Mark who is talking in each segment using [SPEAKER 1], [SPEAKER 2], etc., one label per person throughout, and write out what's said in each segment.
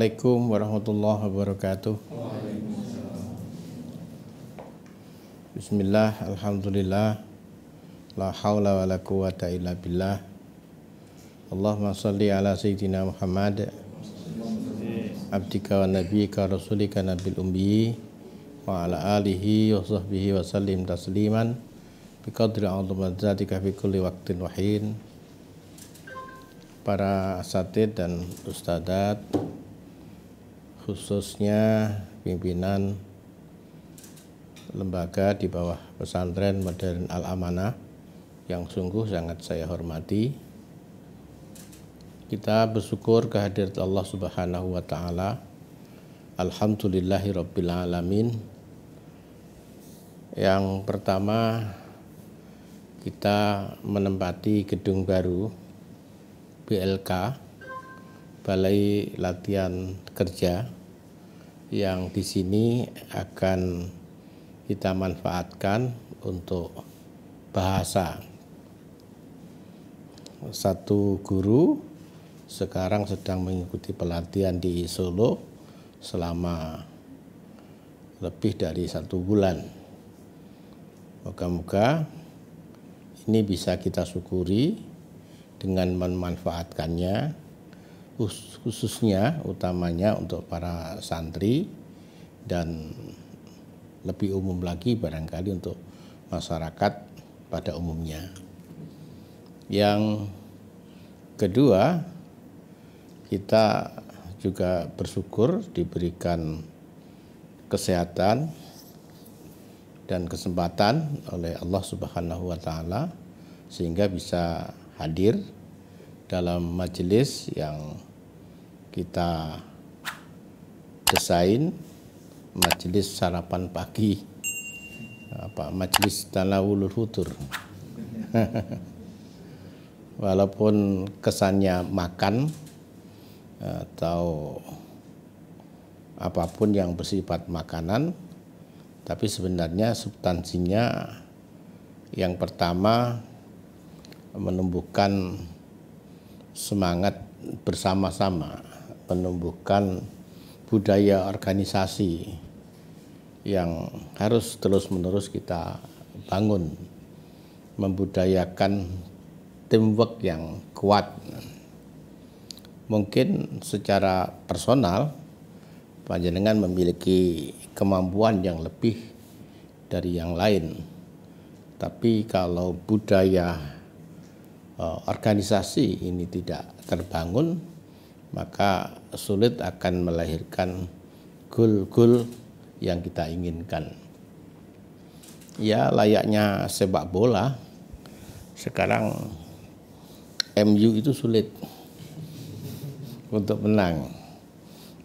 [SPEAKER 1] Assalamualaikum warahmatullahi wabarakatuh. Bismillah, alhamdulillah, la haula wa la quwata illa billah. Allahumma salli ala sayyidina Muhammad, abdika wa nabiyika rasulika nabil ummi, wa ala alihi wa sahbihi wa sallim tasliman biqadri a'udzumadzatika fi kulli waqtin wahin. Para asatid dan ustadzat, khususnya pimpinan lembaga di bawah pesantren modern Al-Amanah yang sungguh sangat saya hormati. Kita bersyukur kehadirat Allah Subhanahu wa taala. Alhamdulillahirabbil alamin. Yang pertama, kita menempati gedung baru BLK, Balai Latihan Kerja, yang di sini akan kita manfaatkan untuk bahasa. Satu guru sekarang sedang mengikuti pelatihan di Solo selama lebih dari 1 bulan. Moga-moga ini bisa kita syukuri dengan memanfaatkannya, khususnya utamanya untuk para santri dan lebih umum lagi barangkali untuk masyarakat pada umumnya. Yang kedua, kita juga bersyukur diberikan kesehatan dan kesempatan oleh Allah Subhanahu wa taala sehingga bisa hadir dalam majelis yang kita desain, majelis sarapan pagi, majelis tanawulul futur. Walaupun kesannya makan atau apapun yang bersifat makanan, tapi sebenarnya substansinya yang pertama menumbuhkan semangat bersama-sama, menumbuhkan budaya organisasi yang harus terus-menerus kita bangun, membudayakan teamwork yang kuat. Mungkin secara personal panjenengan memiliki kemampuan yang lebih dari yang lain, tapi kalau budaya organisasi ini tidak terbangun, maka sulit akan melahirkan goal-goal yang kita inginkan. Ya, layaknya sepak bola, sekarang MU itu sulit untuk menang,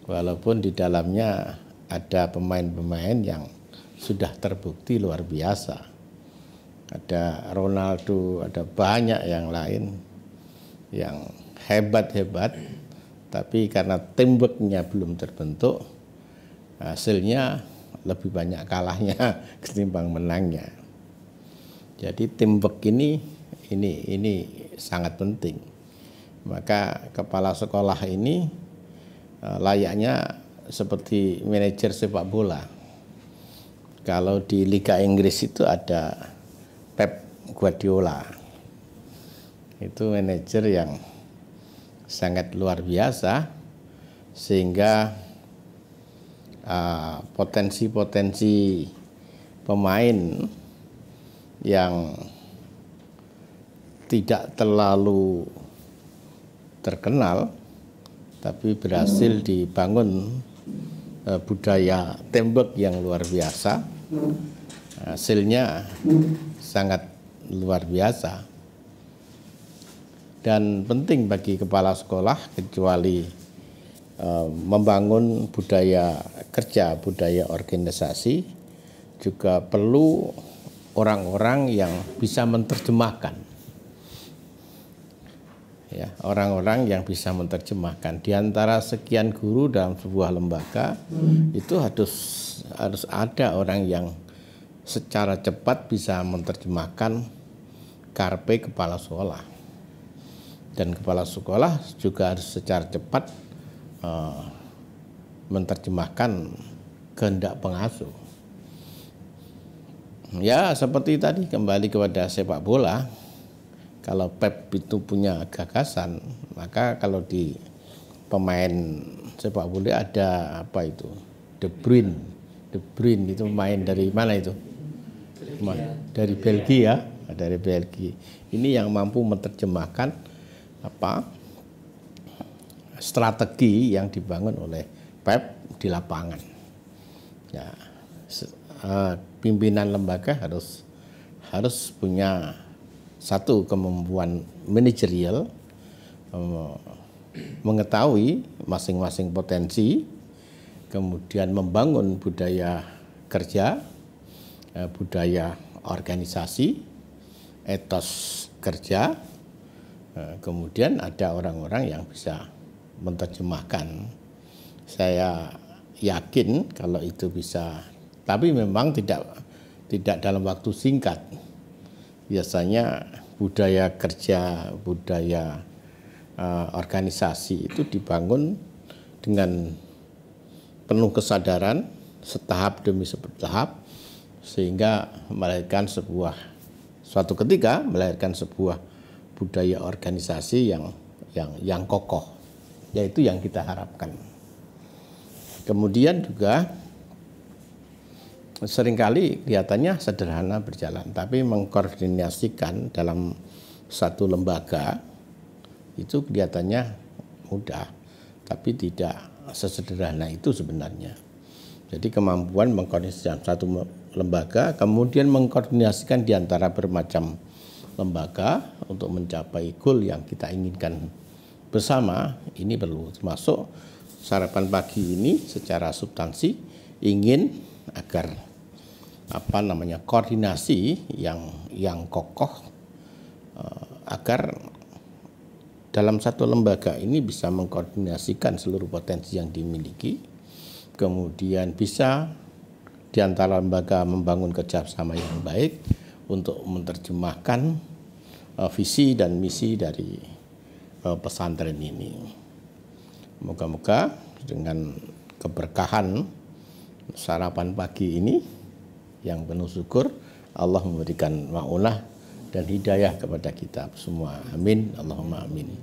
[SPEAKER 1] walaupun di dalamnya ada pemain-pemain yang sudah terbukti luar biasa. Ada Ronaldo, ada banyak yang lain yang hebat-hebat, tapi karena teamworknya belum terbentuk, hasilnya lebih banyak kalahnya ketimbang menangnya. Jadi teamwork ini sangat penting. Maka kepala sekolah ini layaknya seperti manajer sepak bola. Kalau di Liga Inggris itu ada Pep Guardiola, itu manajer yang sangat luar biasa, sehingga potensi-potensi pemain yang tidak terlalu terkenal tapi berhasil dibangun budaya teamwork yang luar biasa, hasilnya sangat luar biasa. Dan penting bagi kepala sekolah, kecuali membangun budaya kerja, budaya organisasi, juga perlu orang-orang yang bisa menerjemahkan. Ya, orang-orang yang bisa menerjemahkan. Di antara sekian guru dalam sebuah lembaga, itu harus ada orang yang secara cepat bisa menerjemahkan karpe kepala sekolah. Dan kepala sekolah juga harus secara cepat menerjemahkan kehendak pengasuh. Ya seperti tadi, kembali kepada sepak bola. Kalau Pep itu punya gagasan, maka kalau di pemain sepak bola ada apa itu? De Bruyne. De Bruyne itu pemain dari mana itu? Dari Belgia, dari Belgia. Ini yang mampu menerjemahkan apa? Strategi yang dibangun oleh Pep di lapangan. Ya, pimpinan lembaga harus punya satu kemampuan manajerial, mengetahui masing-masing potensi, kemudian membangun budaya kerja, budaya organisasi, etos kerja, kemudian ada orang-orang yang bisa menerjemahkan. Saya yakin kalau itu bisa, tapi memang tidak dalam waktu singkat. Biasanya budaya kerja, budaya organisasi itu dibangun dengan penuh kesadaran, setahap demi setahap, sehingga melahirkan suatu ketika melahirkan sebuah budaya organisasi yang kokoh, yaitu yang kita harapkan. Kemudian juga seringkali kelihatannya sederhana berjalan, tapi mengkoordinasikan dalam satu lembaga itu kelihatannya mudah, tapi tidak sesederhana itu sebenarnya. Jadi kemampuan mengkoordinasikan satu lembaga, kemudian mengkoordinasikan di antara bermacam lembaga untuk mencapai goal yang kita inginkan bersama, ini perlu. Termasuk sarapan pagi ini secara substansi ingin agar koordinasi yang kokoh, agar dalam satu lembaga ini bisa mengkoordinasikan seluruh potensi yang dimiliki, kemudian bisa di antara lembaga membangun kerjasama yang baik untuk menerjemahkan visi dan misi dari pesantren ini. Moga-moga dengan keberkahan sarapan pagi ini yang penuh syukur, Allah memberikan ma'unah dan hidayah kepada kita semua. Amin, Allahumma amin.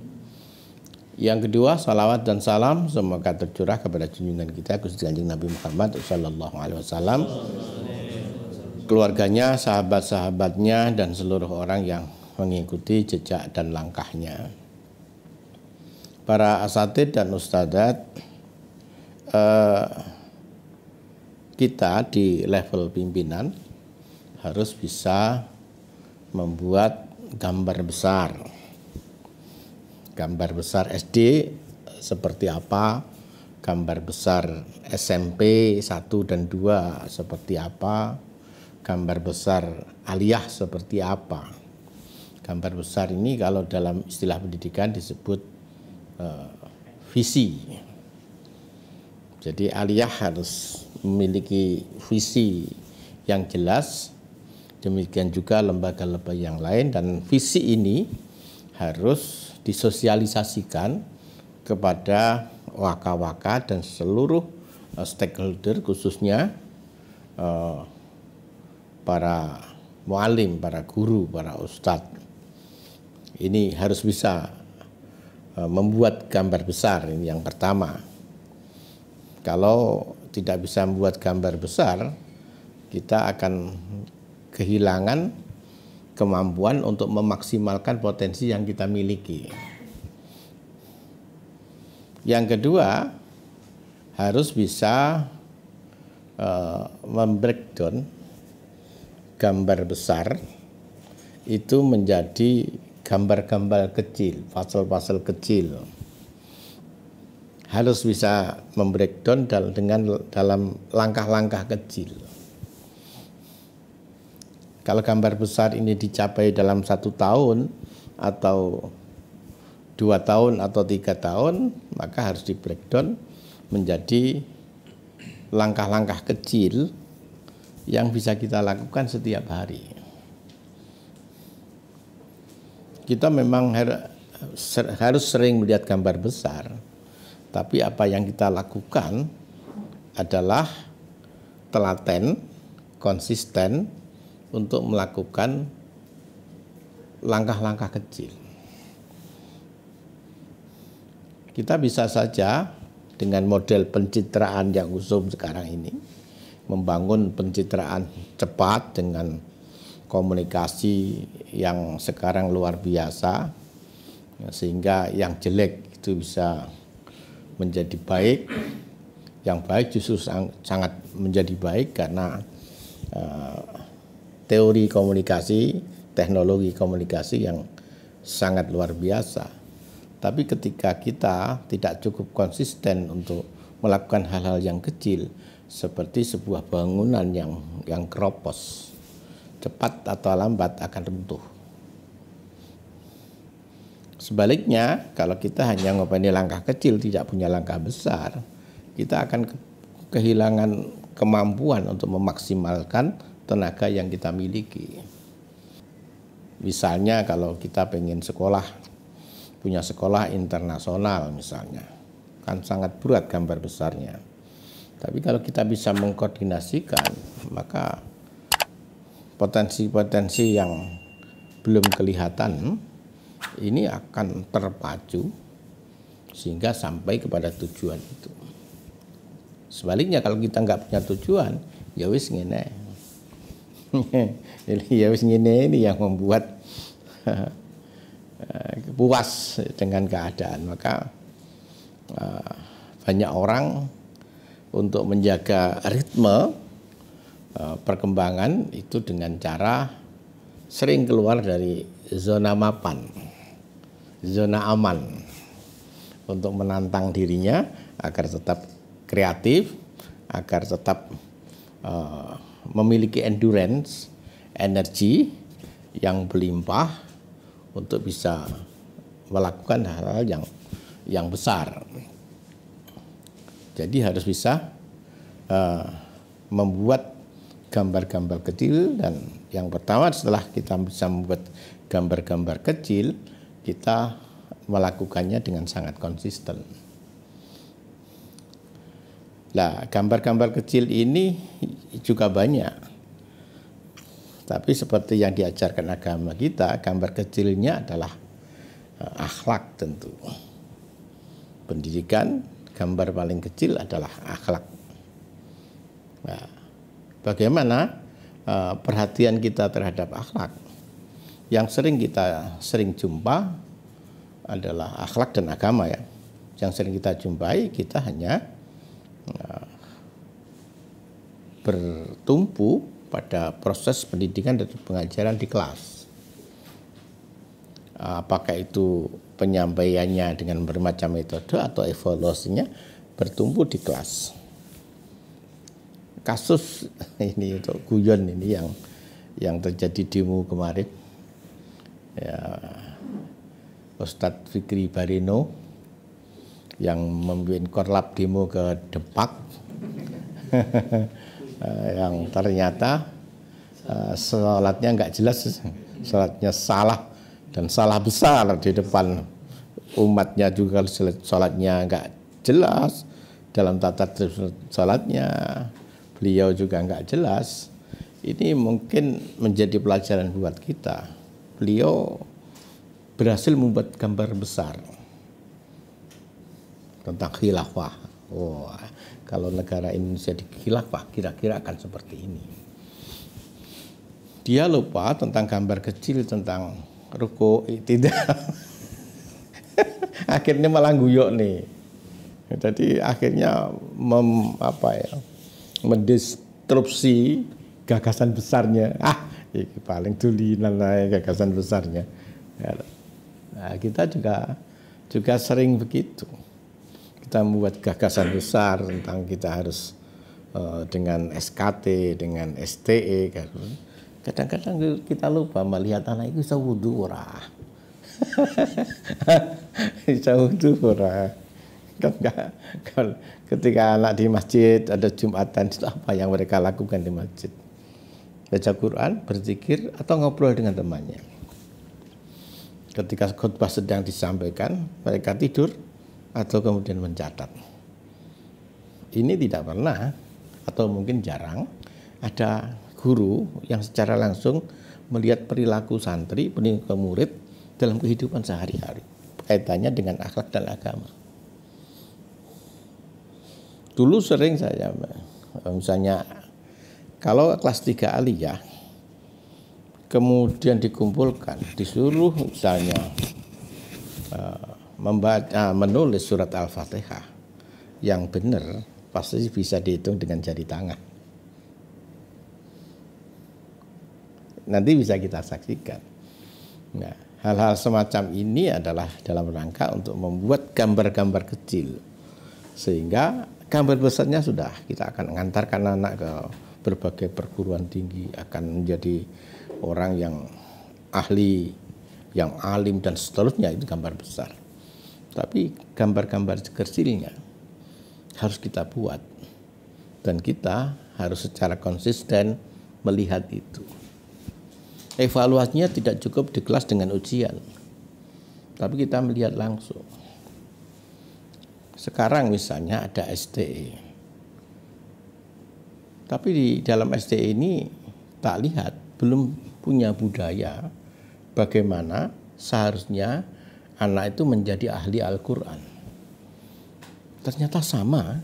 [SPEAKER 1] Yang kedua, salawat dan salam semoga tercurah kepada junjungan kita Gusti Kanjeng Nabi Muhammad sallallahu alaihi wasallam, keluarganya, sahabat-sahabatnya, dan seluruh orang yang mengikuti jejak dan langkahnya. Para asatidz dan ustadzat, kita di level pimpinan harus bisa membuat gambar besar. Gambar besar SD seperti apa, gambar besar SMP 1 dan 2 seperti apa, gambar besar aliyah seperti apa. Gambar besar ini kalau dalam istilah pendidikan disebut visi. Jadi aliyah harus memiliki visi yang jelas, demikian juga lembaga-lembaga yang lain, dan visi ini harus disosialisasikan kepada waka-waka dan seluruh stakeholder, khususnya para mualim, para guru, para ustadz. Ini harus bisa membuat gambar besar, ini yang pertama. Kalau tidak bisa membuat gambar besar, kita akan kehilangan kemampuan untuk memaksimalkan potensi yang kita miliki. Yang kedua, harus bisa membreakdown gambar besar itu menjadi gambar-gambar kecil, puzzle-puzzle kecil. Harus bisa membreakdown dalam langkah-langkah kecil. Kalau gambar besar ini dicapai dalam 1 tahun atau 2 tahun atau 3 tahun, maka harus di breakdown menjadi langkah-langkah kecil yang bisa kita lakukan setiap hari. Kita memang harus sering melihat gambar besar, tapi apa yang kita lakukan adalah telaten, konsisten untuk melakukan langkah-langkah kecil. Kita bisa saja dengan model pencitraan yang usum sekarang ini, membangun pencitraan cepat dengan komunikasi yang sekarang luar biasa, sehingga yang jelek itu bisa menjadi baik, yang baik justru sangat menjadi baik karena teori komunikasi, teknologi komunikasi yang sangat luar biasa. Tapi ketika kita tidak cukup konsisten untuk melakukan hal-hal yang kecil, seperti sebuah bangunan yang keropos, cepat atau lambat akan runtuh. Sebaliknya, kalau kita hanya ngopeni langkah kecil, tidak punya langkah besar, kita akan kehilangan kemampuan untuk memaksimalkan tenaga yang kita miliki. Misalnya kalau kita pengen sekolah, punya sekolah internasional misalnya, kan sangat berat gambar besarnya. Tapi kalau kita bisa mengkoordinasikan, maka potensi-potensi yang belum kelihatan ini akan terpacu sehingga sampai kepada tujuan itu. Sebaliknya kalau kita nggak punya tujuan, ya wis ngene. Ya wis ngene ini yang membuat puas dengan keadaan. Maka banyak orang untuk menjaga ritme perkembangan itu dengan cara sering keluar dari zona mapan, zona aman, untuk menantang dirinya agar tetap kreatif, agar tetap memiliki endurance, energi yang berlimpah untuk bisa melakukan hal-hal yang besar. Jadi harus bisa membuat gambar-gambar kecil, dan yang pertama setelah kita bisa membuat gambar-gambar kecil, kita melakukannya dengan sangat konsisten. Nah, gambar-gambar kecil ini juga banyak. Tapi seperti yang diajarkan agama kita, gambar kecilnya adalah akhlak tentu. Pendidikan, gambar paling kecil adalah akhlak. Nah, bagaimana perhatian kita terhadap akhlak? Yang kita sering jumpa adalah akhlak dan agama ya. Yang sering kita jumpai, kita hanya bertumpu pada proses pendidikan dan pengajaran di kelas. Apakah itu penyampaiannya dengan bermacam metode atau evaluasinya bertumpu di kelas. Kasus ini untuk guyon ini yang terjadi demo kemarin, ya, Ustadz Fikri Barino yang memimpin korlap demo ke Depak yang ternyata sholatnya nggak jelas, sholatnya salah dan salah besar di depan umatnya juga. Sholatnya nggak jelas dalam tata tertib sholatnya, beliau juga nggak jelas. Ini mungkin menjadi pelajaran buat kita. Beliau berhasil membuat gambar besar tentang khilafah. Oh, kalau negara Indonesia di khilafah kira-kira akan seperti ini. Dia lupa tentang gambar kecil tentang ruku, tidak. Akhirnya malah guyok nih. Jadi akhirnya mendistrupsi gagasan besarnya. Ini paling tulinan gagasan besarnya. Nah, kita juga sering begitu. Kita membuat gagasan besar tentang kita harus dengan SKT, dengan STE. Kadang-kadang kita lupa melihat anak itu bisa wudu ora. Bisa wudu ora. Kan ketika anak di masjid ada Jumatan, itu apa yang mereka lakukan di masjid? Baca Quran, berzikir, atau ngobrol dengan temannya. Ketika khutbah sedang disampaikan, mereka tidur atau kemudian mencatat. ini tidak pernah atau mungkin jarang ada guru yang secara langsung melihat perilaku santri, perilaku murid dalam kehidupan sehari-hari, kaitannya dengan akhlak dan agama. Dulu sering saya, misalnya kalau kelas 3 aliyah, kemudian dikumpulkan, disuruh misalnya menulis surat Al-Fatihah yang benar, pasti bisa dihitung dengan jari tangan. Nanti bisa kita saksikan. Nah, hal-hal semacam ini adalah dalam rangka untuk membuat gambar-gambar kecil, sehingga gambar besarnya sudah kita akan mengantarkan anak ke berbagai perguruan tinggi, akan menjadi orang yang ahli, yang alim dan seterusnya. Itu gambar besar. Tapi gambar-gambar kecilnya harus kita buat, dan kita harus secara konsisten melihat itu. Evaluasinya tidak cukup di kelas dengan ujian, tapi kita melihat langsung. Sekarang misalnya ada STE, tapi di dalam STE ini tak lihat, belum punya budaya bagaimana seharusnya anak itu menjadi ahli Al-Quran. Ternyata sama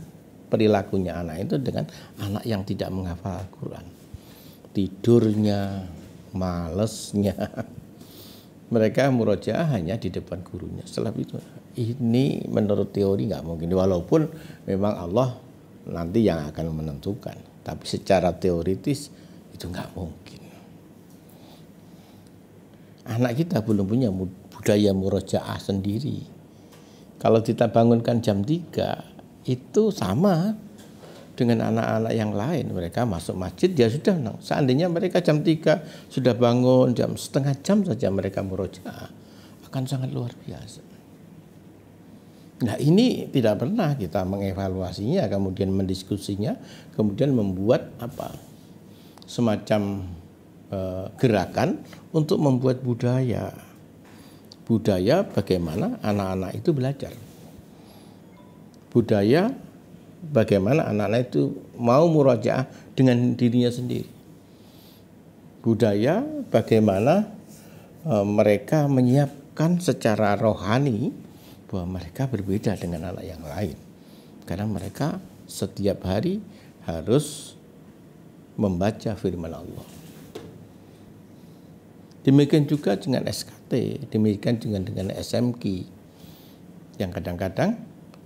[SPEAKER 1] perilakunya anak itu dengan anak yang tidak menghafal Al-Quran. Tidurnya, malesnya. Mereka murojaah hanya di depan gurunya. Setelah itu, ini menurut teori nggak mungkin. Walaupun memang Allah nanti yang akan menentukan. Tapi secara teoritis itu nggak mungkin. Anak kita belum punya budaya murojaah sendiri. Kalau kita bangunkan jam 3, itu sama dengan anak-anak yang lain. Mereka masuk masjid, ya sudah. Seandainya mereka jam 3 sudah bangun, setengah jam saja mereka murojaah, akan sangat luar biasa. Nah, ini tidak pernah kita mengevaluasinya, kemudian mendiskusinya, kemudian membuat semacam gerakan untuk membuat budaya bagaimana anak-anak itu belajar, budaya bagaimana anak-anak itu mau murojaah dengan dirinya sendiri, budaya bagaimana mereka menyiapkan secara rohani bahwa mereka berbeda dengan anak yang lain, karena mereka setiap hari harus membaca firman Allah. Demikian juga dengan SKT, demikian juga dengan SMK, yang kadang-kadang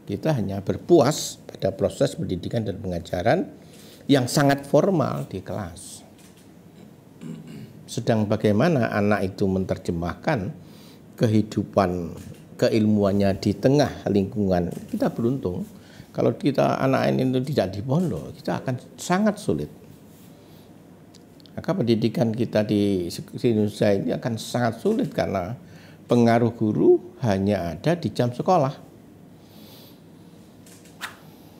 [SPEAKER 1] kita hanya berpuas pada proses pendidikan dan pengajaran yang sangat formal di kelas. Sedang bagaimana anak itu menerjemahkan kehidupan keilmuannya di tengah lingkungan. Kita beruntung kalau kita anak ini itu tidak di pondok, kita akan sangat sulit. Maka pendidikan kita di Indonesia ini akan sangat sulit karena pengaruh guru hanya ada di jam sekolah.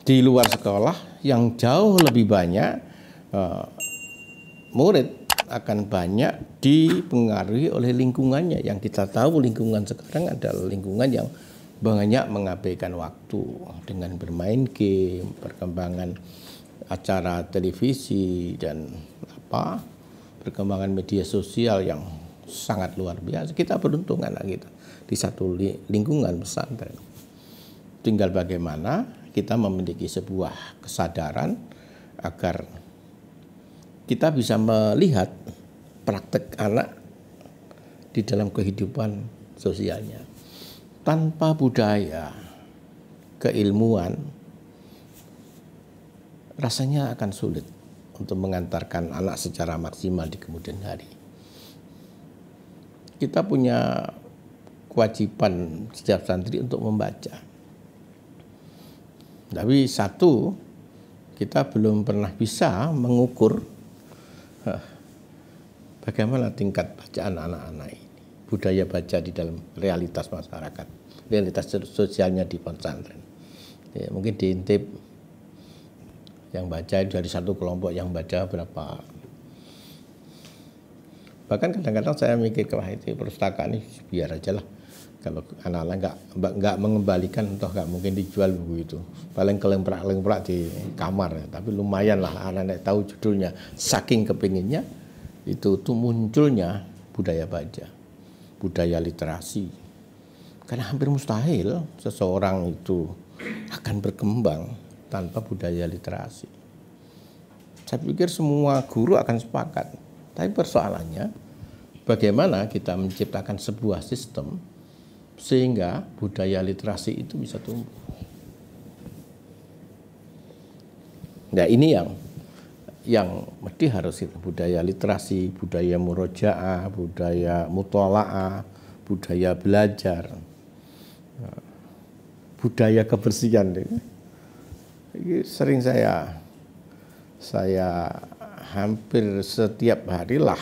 [SPEAKER 1] Di luar sekolah yang jauh lebih banyak murid akan banyak dipengaruhi oleh lingkungannya. Yang kita tahu lingkungan sekarang adalah lingkungan yang banyak mengabaikan waktu dengan bermain game, perkembangan acara televisi dan perkembangan media sosial yang sangat luar biasa. Kita beruntung anak kita di satu lingkungan pesantren. Tinggal bagaimana kita memiliki sebuah kesadaran agar kita bisa melihat praktek anak di dalam kehidupan sosialnya. Tanpa budaya keilmuan, rasanya akan sulit untuk mengantarkan anak secara maksimal di kemudian hari. Kita punya kewajiban setiap santri untuk membaca. Tapi satu, kita belum pernah bisa mengukur bagaimana tingkat bacaan anak-anak ini, budaya baca di dalam realitas masyarakat, realitas sosialnya di pesantren. Ya, mungkin diintip yang baca dari satu kelompok yang baca berapa. Bahkan kadang-kadang saya mikir, wah itu perpustakaan ini biar aja lah, Kalau anak-anak nggak mengembalikan, toh nggak mungkin dijual buku itu. Paling kelemprak di kamar, tapi lumayan lah anak-anak tahu judulnya. Saking kepinginnya itu munculnya budaya baca, budaya literasi. Karena hampir mustahil seseorang itu akan berkembang tanpa budaya literasi. Saya pikir semua guru akan sepakat. Tapi persoalannya bagaimana kita menciptakan sebuah sistem sehingga budaya literasi itu bisa tumbuh. Nah ini yang mesti harus itu, budaya literasi, budaya murojaah, budaya mutola'ah, budaya belajar, budaya kebersihan. Ini sering saya hampir setiap hari lah,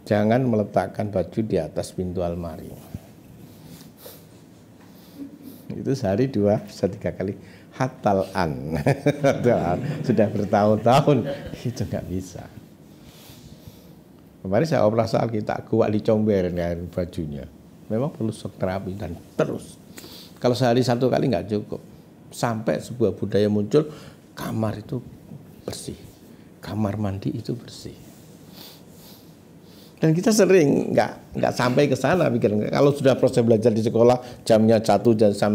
[SPEAKER 1] jangan meletakkan baju di atas pintu almari. Itu sehari 2, 3 kali. Hatalan. Sudah bertahun-tahun itu nggak bisa. Kemarin saya operasi kita kuat dicomberin bajunya. Memang perlu shock terapi dan terus. Kalau sehari 1 kali nggak cukup. Sampai sebuah budaya muncul, kamar itu bersih, kamar mandi itu bersih. Dan kita sering nggak sampai ke sana pikir. Kalau sudah proses belajar di sekolah jamnya 1 jam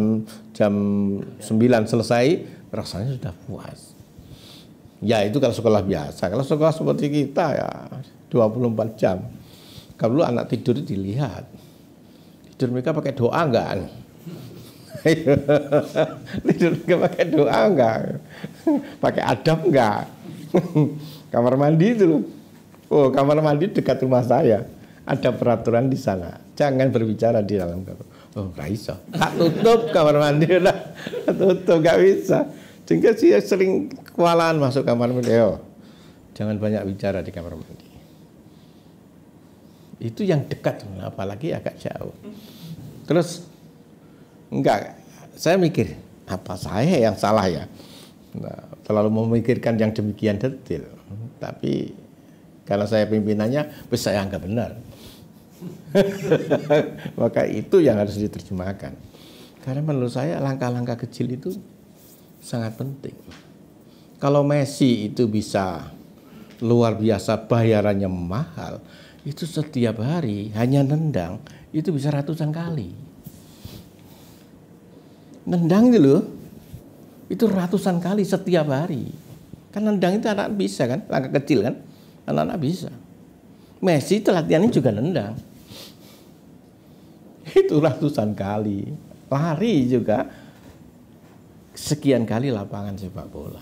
[SPEAKER 1] 9 selesai, rasanya sudah puas. Ya itu kalau sekolah biasa. Kalau sekolah seperti kita ya 24 jam. Kalau anak tidur dilihat, tidur mereka pakai doa enggak? Tidur mereka pakai doa enggak? Pakai adab enggak? Kamar mandi itu loh. Oh, kamar mandi dekat rumah saya. Ada peraturan di sana. Jangan berbicara di dalam kamar. Oh, nggak bisa. Tak tutup kamar mandi lah. Tutup, nggak bisa. Sehingga sih sering kewalahan masuk kamar mandi. Oh, jangan banyak bicara di kamar mandi. Itu yang dekat, apalagi agak jauh. Terus, enggak. Saya mikir, apa saya yang salah ya? Nah, terlalu memikirkan yang demikian detail. Tapi kalau saya pimpinannya, saya anggap benar. Maka itu yang harus diterjemahkan. Karena menurut saya langkah-langkah kecil itu sangat penting. Kalau Messi itu bisa luar biasa bayarannya mahal, itu setiap hari hanya nendang, itu bisa ratusan kali. Nendang itu loh, itu ratusan kali setiap hari. Kan nendang itu anak bisa kan, langkah kecil kan. Anak-anak bisa. Messi itu latihannya juga nendang. Itu ratusan kali. Lari juga sekian kali lapangan sepak bola.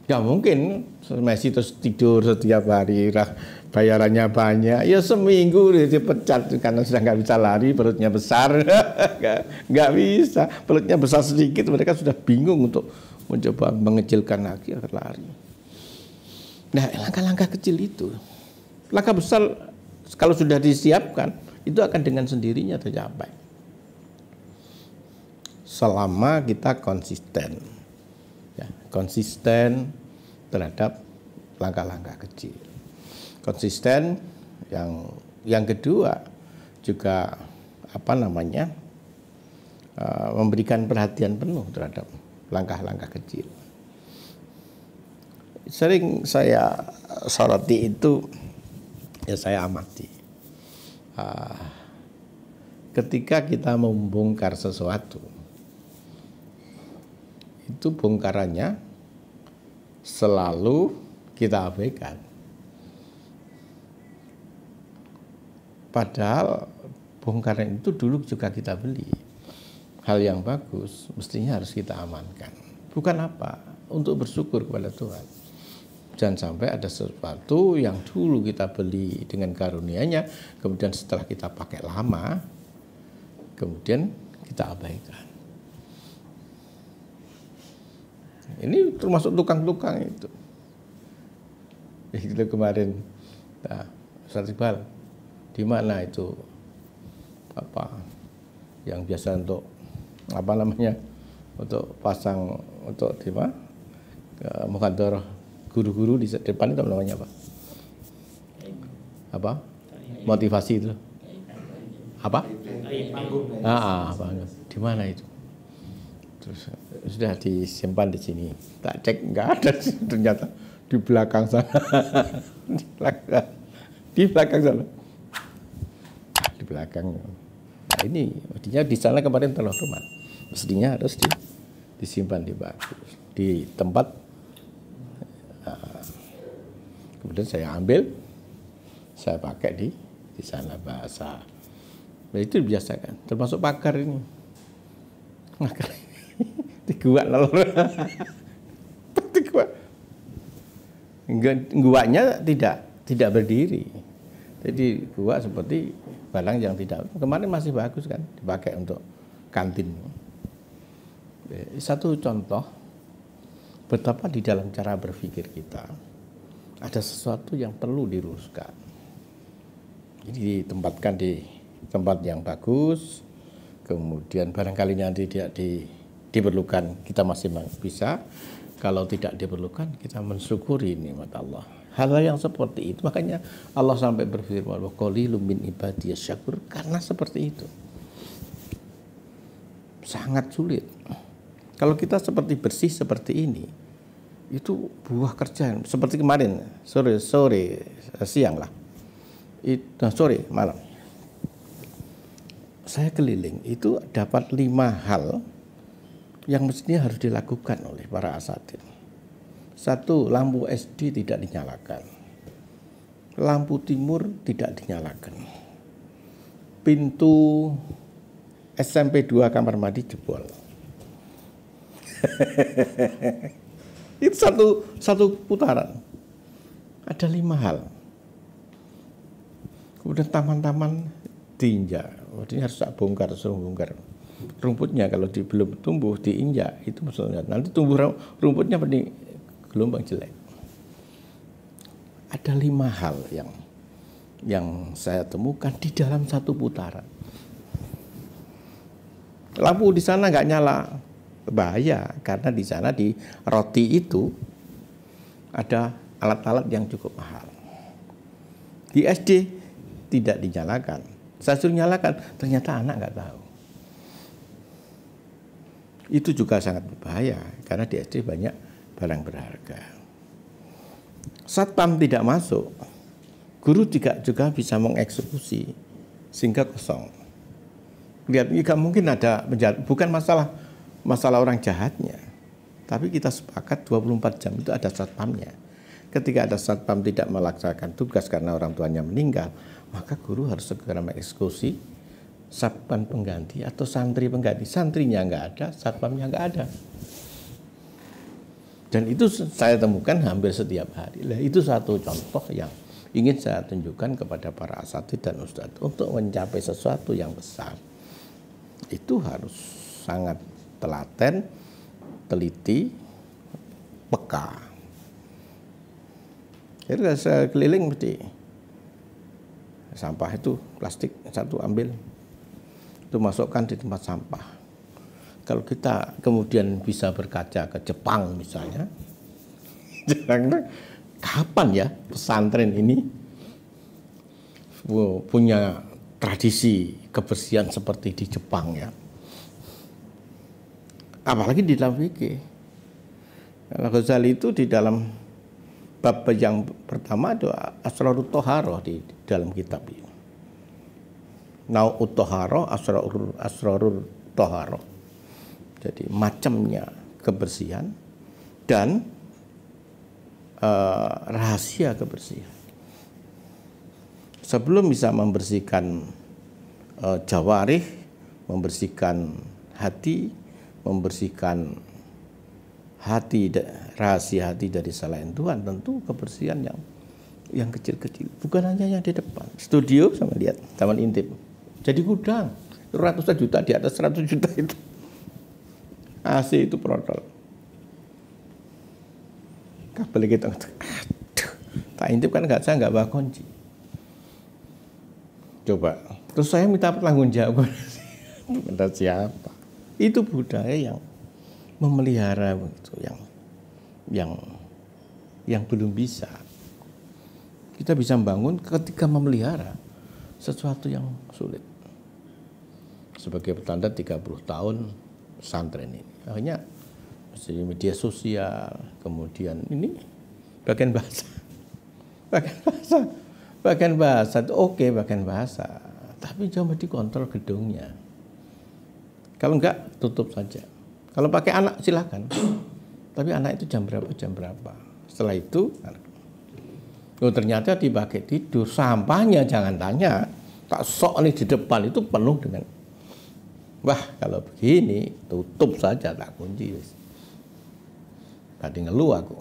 [SPEAKER 1] Ya mungkin Messi terus tidur setiap hari, bayarannya banyak. Ya seminggu dia dipecat karena sudah nggak bisa lari, perutnya besar. Nggak bisa. Perutnya besar sedikit, mereka sudah bingung untuk mencoba mengecilkan lagi agar lari. Nah, langkah-langkah kecil itu, langkah besar kalau sudah disiapkan, itu akan dengan sendirinya tercapai. Selama kita konsisten, ya, konsisten terhadap langkah-langkah kecil. Konsisten yang kedua juga memberikan perhatian penuh terhadap langkah-langkah kecil. Sering saya soroti itu, ya saya amati. Ketika kita membongkar sesuatu, itu bongkarannya selalu kita abaikan. Padahal bongkaran itu dulu juga kita beli. Hal yang bagus mestinya harus kita amankan. Bukan apa? Untuk bersyukur kepada Tuhan. Jangan sampai ada sesuatu yang dulu kita beli dengan karunia-Nya, kemudian setelah kita pakai lama, kemudian kita abaikan. Ini termasuk tukang-tukang itu. Itu kemarin, nah, Ustaz Iqbal, di mana itu yang biasa untuk untuk pasang untuk mukhadarah guru-guru di depan itu namanya apa? Motivasi itu. Apa?
[SPEAKER 2] panggung.
[SPEAKER 1] Di mana itu? Terus sudah disimpan di sini. Tak cek nggak ada sih, ternyata di belakang sana. Di belakang sana. Di belakang. Nah, ini mestinya di sana kemarin telah rumah. Mestinya harus disimpan di tempat. Nah, kemudian saya ambil, saya pakai di sana bahasa. Nah, itu dibiasakan. Termasuk pakar ini. Makar. Di gua lalu. Di gua. Guanya tidak berdiri. Jadi gua seperti balang yang tidak, kemarin masih bagus kan, dipakai untuk kantin. Satu contoh betapa di dalam cara berpikir kita ada sesuatu yang perlu diluruskan. Jadi ditempatkan di tempat yang bagus, kemudian barangkali nanti tidak diperlukan, kita masih bisa. Kalau tidak diperlukan, kita mensyukuri nikmat Allah. Hal-hal yang seperti itu, makanya Allah sampai berfirman, wa qalilum min ibadiyas syakur, karena seperti itu. Sangat sulit. Kalau kita seperti bersih seperti ini, itu buah kerjaan. Seperti kemarin, siang lah. Sore, malam. Saya keliling, itu dapat 5 hal yang mestinya harus dilakukan oleh para asatidz. 1, lampu SD tidak dinyalakan. Lampu timur tidak dinyalakan. Pintu SMP 2 kamar mandi jebol. Itu satu putaran. Ada 5 hal. Kemudian taman-taman diinjak. Ini harus suruh bongkar. Rumputnya kalau belum tumbuh diinjak, itu maksudnya nanti tumbuh rumputnya pada gelombang jelek. Ada 5 hal yang saya temukan di dalam satu putaran. Lampu di sana nggak nyala, bahaya, karena di sana di roti itu ada alat-alat yang cukup mahal. Di SD tidak dinyalakan, saya suruh nyalakan, ternyata anak nggak tahu. Itu juga sangat berbahaya karena di SD banyak barang berharga. Satpam tidak masuk, guru juga bisa mengeksekusi sehingga kosong. Lihat, ini gak mungkin ada penjahat, bukan masalah orang jahatnya, tapi kita sepakat 24 jam itu ada satpamnya. Ketika ada satpam tidak melaksanakan tugas karena orang tuanya meninggal, maka guru harus segera mengeksekusi satpam pengganti atau santri pengganti. Santrinya nggak ada, satpamnya nggak ada. Dan itu saya temukan hampir setiap hari. Nah, itu satu contoh yang ingin saya tunjukkan kepada para asatidz dan ustadz. Untuk mencapai sesuatu yang besar, itu harus sangat telaten, teliti, peka. Jadi saya keliling mesti sampah itu plastik satu ambil, itu masukkan di tempat sampah. Kalau kita kemudian bisa berkaca ke Jepang misalnya, kapan ya pesantren ini punya tradisi kebersihan seperti di Jepang ya? Apalagi di dalam fikih. Al-Ghazali itu di dalam bab yang pertama itu Asrarut Thaharah di dalam kitab ini. Nau'ut Thaharah, Asrarut Thaharah. Jadi macamnya kebersihan dan rahasia kebersihan. Sebelum bisa membersihkan jawarih, membersihkan hati, membersihkan hati, rahasia hati dari selain Tuhan, tentu kebersihan yang kecil-kecil, bukan hanya yang di depan. Studio sama lihat, taman intip, jadi gudang ratusan juta, di atas 100 juta itu. AC itu protol. Kabel gitu, tak intip kan saya nggak bawa kunci. Coba, terus saya minta tanggung jawab kepada siapa? Itu budaya yang memelihara begitu, yang belum bisa. Kita bisa membangun ketika memelihara sesuatu yang sulit. sebagai petanda 30 tahun pesantren ini. Akhirnya media sosial, kemudian ini bagian bahasa. Bagian bahasa itu oke, bagian bahasa. Tapi coba dikontrol gedungnya. Kalau enggak, tutup saja. Kalau pakai anak silakan. Tapi anak itu jam berapa. Setelah itu, ternyata dipakai tidur. Sampahnya jangan tanya. Tak sok nih di depan itu penuh dengan, wah kalau begini tutup saja, tak kunci. Tadi ngeluh aku.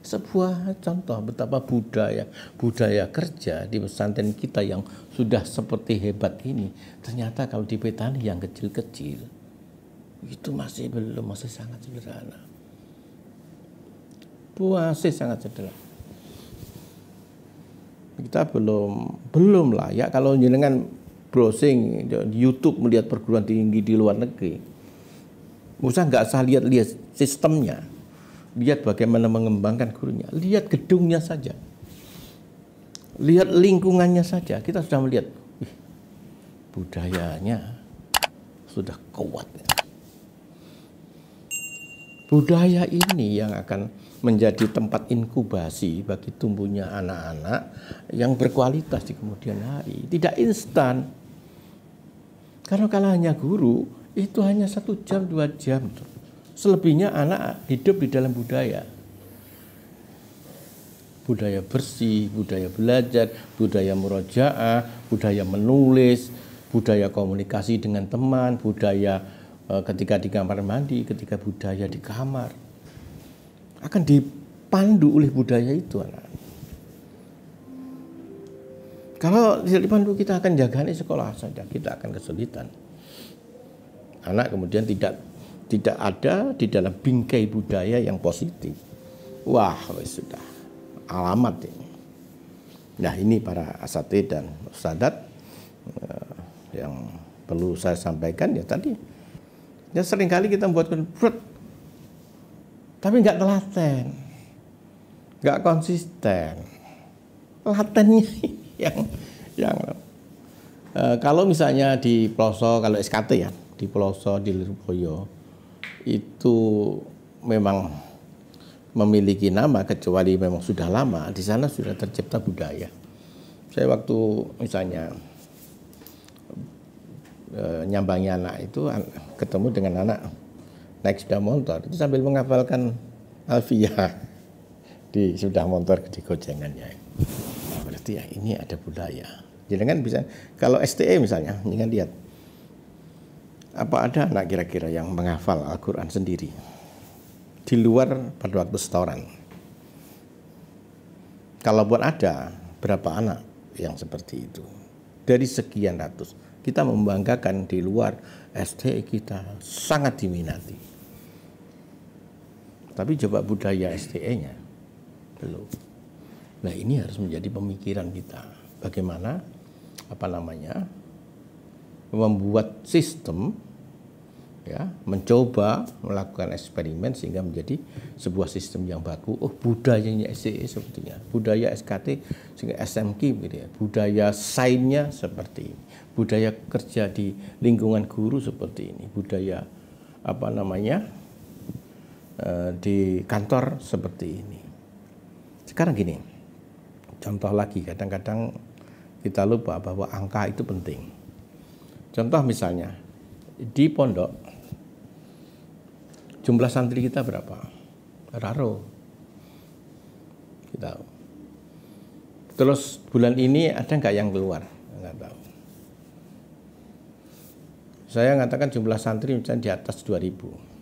[SPEAKER 1] Sebuah contoh betapa budaya kerja di pesantren kita yang sudah seperti hebat ini, ternyata kalau di petani yang kecil-kecil itu masih sangat sederhana. Masih sangat sederhana. Kita belum layak kalau jenengan browsing di YouTube melihat perguruan tinggi di luar negeri. Usah nggak usah lihat sistemnya. Lihat bagaimana mengembangkan gurunya. Lihat gedungnya saja. Lihat lingkungannya saja. Kita sudah melihat budayanya sudah kuat. Budaya ini yang akan menjadi tempat inkubasi bagi tumbuhnya anak-anak yang berkualitas di kemudian hari. Tidak instan. Karena kalau hanya guru, itu hanya 1 jam, 2 jam. Selebihnya anak hidup di dalam budaya. Budaya bersih, budaya belajar, budaya murojaah, budaya menulis, budaya komunikasi dengan teman, budaya ketika di kamar mandi, ketika budaya di kamar. Akan dipandu oleh budaya itu anak. Kalau tidak dipandu, kita akan jaga di sekolah saja, kita akan kesulitan. Anak kemudian tidak ada di dalam bingkai budaya yang positif. Wah, sudah alamat ini. Nah, ini para asatidz dan ustadzat yang perlu saya sampaikan ya tadi. Ya seringkali kita membuat tapi nggak telaten, nggak konsisten. Telatennya yang kalau misalnya di pelosok, kalau SKT ya di pelosok di Lirboyo itu memang memiliki nama, kecuali memang sudah lama di sana sudah tercipta budaya. Saya waktu misalnya nyambangi anak itu ketemu dengan anak naik sepeda motor itu sambil menghafalkan Alfiyah di sepeda motor di gojengannya. Berarti ya ini ada budaya. Jadi kan bisa kalau STE misalnya, jangan lihat apa ada anak kira-kira yang menghafal Al-Quran sendiri di luar pada waktu setoran. Kalaupun ada, berapa anak yang seperti itu? Dari sekian ratus, kita membanggakan di luar STE kita sangat diminati. Tapi coba budaya STE-nya belum. Nah, ini harus menjadi pemikiran kita. Bagaimana membuat sistem ya, mencoba melakukan eksperimen sehingga menjadi sebuah sistem yang baku. Oh, budayanya STE sepertinya, budaya SKT sehingga SMK gitu ya. Budaya sainnya seperti ini. Budaya kerja di lingkungan guru seperti ini. Budaya di kantor seperti ini. Sekarang gini, contoh lagi, kadang-kadang kita lupa bahwa angka itu penting. Contoh misalnya, di pondok, jumlah santri kita berapa? Raro. Kita tahu. Terus bulan ini ada nggak yang keluar? Nggak tahu. Saya mengatakan jumlah santri misalnya di atas 2000.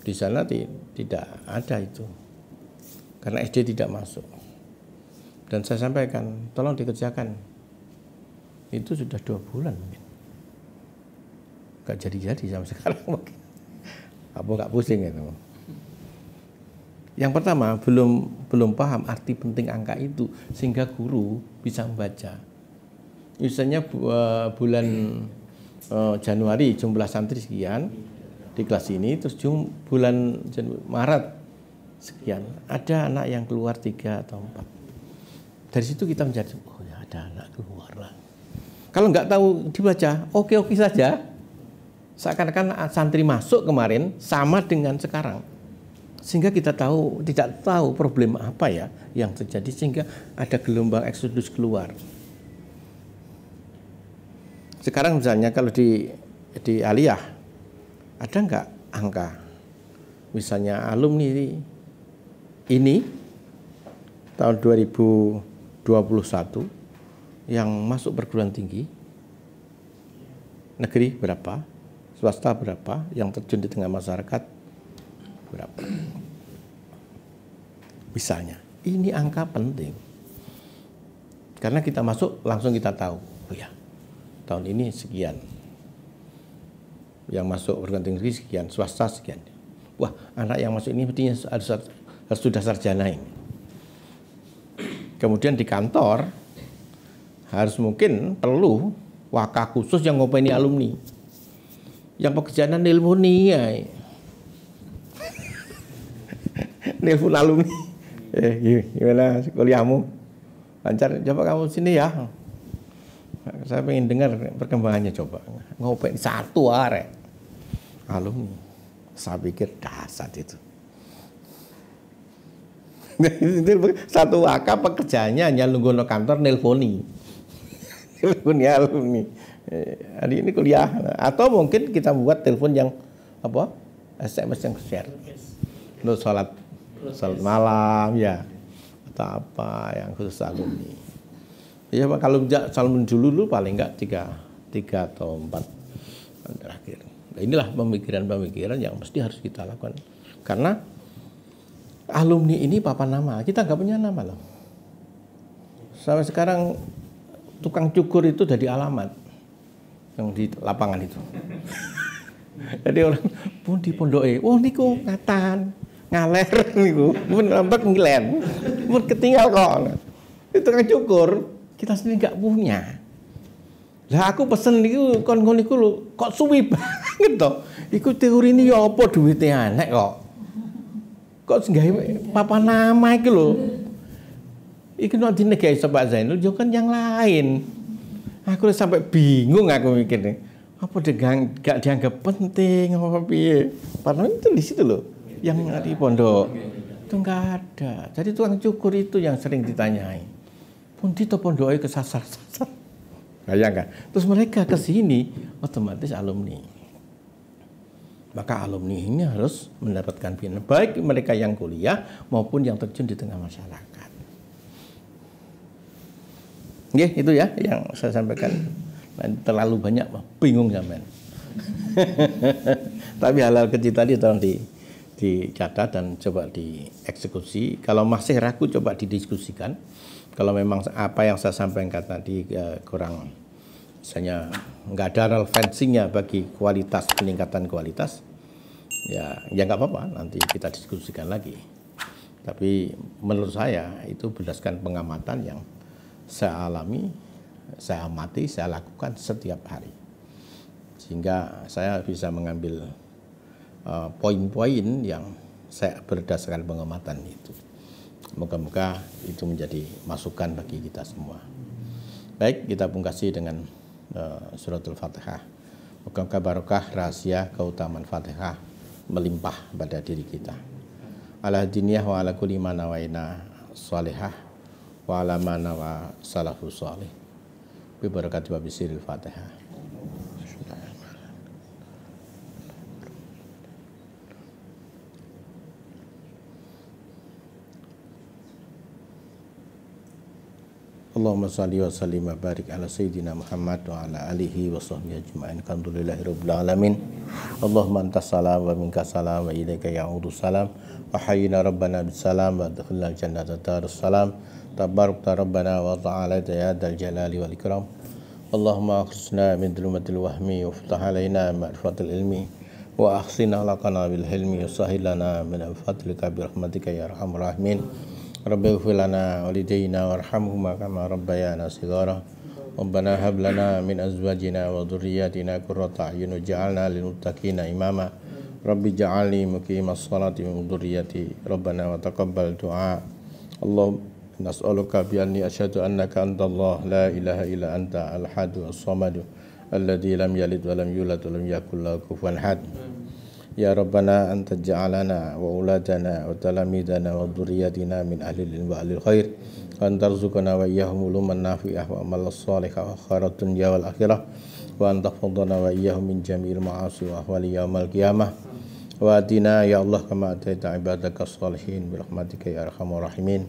[SPEAKER 1] Di sana tidak ada itu. Karena SD tidak masuk. Dan saya sampaikan, tolong dikerjakan. Itu sudah 2 bulan mungkin. Gak jadi-jadi sampai sekarang mungkin. Apa gak pusing itu. Yang pertama, belum paham arti penting angka itu sehingga guru bisa membaca. Misalnya bulan Januari jumlah santri sekian di kelas ini, terus bulan Maret sekian, ada anak yang keluar 3 atau 4. Dari situ kita menjadi, oh ya ada anak keluar lah. Kalau nggak tahu dibaca, oke-oke saja. Seakan-akan santri masuk kemarin sama dengan sekarang. Sehingga kita tidak tahu problem apa ya yang terjadi sehingga ada gelombang eksodus keluar. Sekarang misalnya kalau di Aliyah ada nggak angka? Misalnya alumni ini tahun 2021 yang masuk perguruan tinggi negeri berapa? Swasta berapa, yang terjun di tengah masyarakat berapa. Misalnya, ini angka penting. Karena kita masuk, langsung kita tahu, oh ya, tahun ini sekian. Yang masuk perguruan tinggi sekian, swasta sekian. Wah, anak yang masuk ini mestinya harus sudah sarjana ini. Kemudian di kantor, harus mungkin perlu wakah khusus yang ngopeni alumni. Yang pekerjaan nelponi ya. Nelpon alumni. Gimana kuliahmu? Lancar, coba kamu sini ya. Saya pengen dengar perkembangannya coba. Ngopeni satu arek alumni. Saya pikir dasar itu. Satu wakaf pekerjaannya hanya nunggu kantor nelponi. Nelponi alumni. Hari ini kuliah, atau mungkin kita buat telepon yang apa, SMS yang share untuk sholat malam ya, atau apa yang khusus alumni. Ya kalau alumni dulu paling enggak tiga atau 4 terakhir. Nah, inilah pemikiran yang mesti harus kita lakukan karena alumni ini papan nama, kita nggak punya nama loh. Sampai sekarang tukang cukur itu jadi alamat yang di lapangan itu. Jadi orang pun di pondoke, oh niku ngatan, ngaler niku, pun lambat ngilen, pun ketinggal kok. Itu kan cukur, kita sendiri nggak punya. Lah aku pesen niku kon niku lho, kok suwi banget to. Iku teori ini ya apa duwite anek kok. Kok gawe papan nama iki lho. Iki nek dinegai Pak Zainul yo kan yang lain. Aku sampai bingung aku mikirnya, apa gak dianggap penting apa piye? Padahal itu di situ loh, yang di pondok itu nggak ada. Jadi tukang cukur itu yang sering ditanyai. Pun itu pondoknya kesasar. Bayangkan. Terus mereka ke sini otomatis alumni. Maka alumni ini harus mendapatkan pilihan baik mereka yang kuliah maupun yang terjun di tengah masyarakat. Ya, itu ya yang saya sampaikan. Terlalu banyak, bingung sampean. Tapi hal-hal kecil tadi tolong dicatat dan coba dieksekusi. Kalau masih ragu coba didiskusikan. Kalau memang apa yang saya sampaikan tadi kurang, misalnya nggak ada relevansinya bagi kualitas, peningkatan kualitas, ya nggak apa-apa. Nanti kita diskusikan lagi. Tapi menurut saya itu berdasarkan pengamatan yang saya alami, saya amati, saya lakukan setiap hari. Sehingga saya bisa mengambil poin-poin yang saya berdasarkan pengamatan itu. Moga-moga itu menjadi masukan bagi kita semua. Baik, kita pungkasi dengan suratul Fatihah. Moga-moga barokah rahasia keutamaan Fatihah melimpah pada diri kita. Ala diniyah wa ala kulli ma nawaina shalihah wa ala mana wa salafus salih bi barakati wa bisiril Fatihah. Allahumma salli wa sallim wa barik ala sayyidina Muhammad wa ala alihi wa sahbihi ajma'in. Alhamdulillahi rabbil alamin. Allahumma antas salam wa minkas salam wa ilaika ya'udu salam. Wa hayyina rabbana bis salam wa adkhilna jannata darus salam. Tabarakta rabbana wa ta'ala ya dal jalali wal ikram. Allahumma akhrisna min dhulumatil wahmi wa ftah alaina ma'rifatil ilmi wa ahsin alaqana bil hilmi wa sahil lana min fadlika bi rahmatika ya arhamar rahimin. Rabbi ighfir lana walidayna warhamhuma kama rabbayana shighara. Rabbana hab lana min azwajina wa dhurriyyatina qurrata a'yun waj'alna lil muttaqina imama. Rabbi ja'alni muqimas salati wa dhurriyyati. Rabbana wa taqabbal du'a. Allah Nas'aluka bi anni asyhadu annaka antallah la ilaha illa anta al-hadu as-samadu alladzi lam yalid wa lam yulad wa lam yakul lahu kufuwan ahad. Ya Rabbana anta ja'alana wa uladana wa talamidana wa dzurriyyatina min ahli ilmi wa ahli khair. Wa antarzuqna wa iyyahum uluman nafi'ah wa amalan salihah wa khairat dunya wal akhirah. Wa antafadhana wa iyyahum min jami'il ma'asi wa ahwali yaumal qiyamah. Wa atina ya Allah kama ataita ibadaka sholihin bi rahmatika ya arhamar rahimin.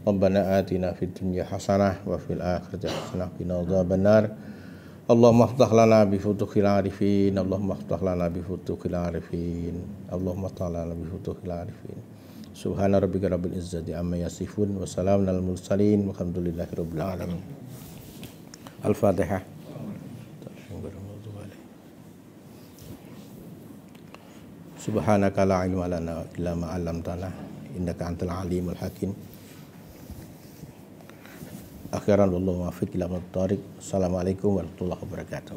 [SPEAKER 1] Rabbana atina fid dunya hasanah wa fil akhirati hasanah wa qina adzabannar. Allahumma aftah lana bi futuhil arifin. Allahumma aftah lana bi futuhil arifin. Allahumma aftah lana bi futuhil arifin. Subhana rabbika rabbil izzati amma yasifun wa salamun alal mursalin walhamdulillahi rabbil alamin. Al-Fatihah. Subhanaka la ilma lana illa ma 'allamtana innaka antal alimul hakim. Akhiran wallahu muwaffiq ila aqwamit thoriq. Assalamualaikum warahmatullahi wabarakatuh.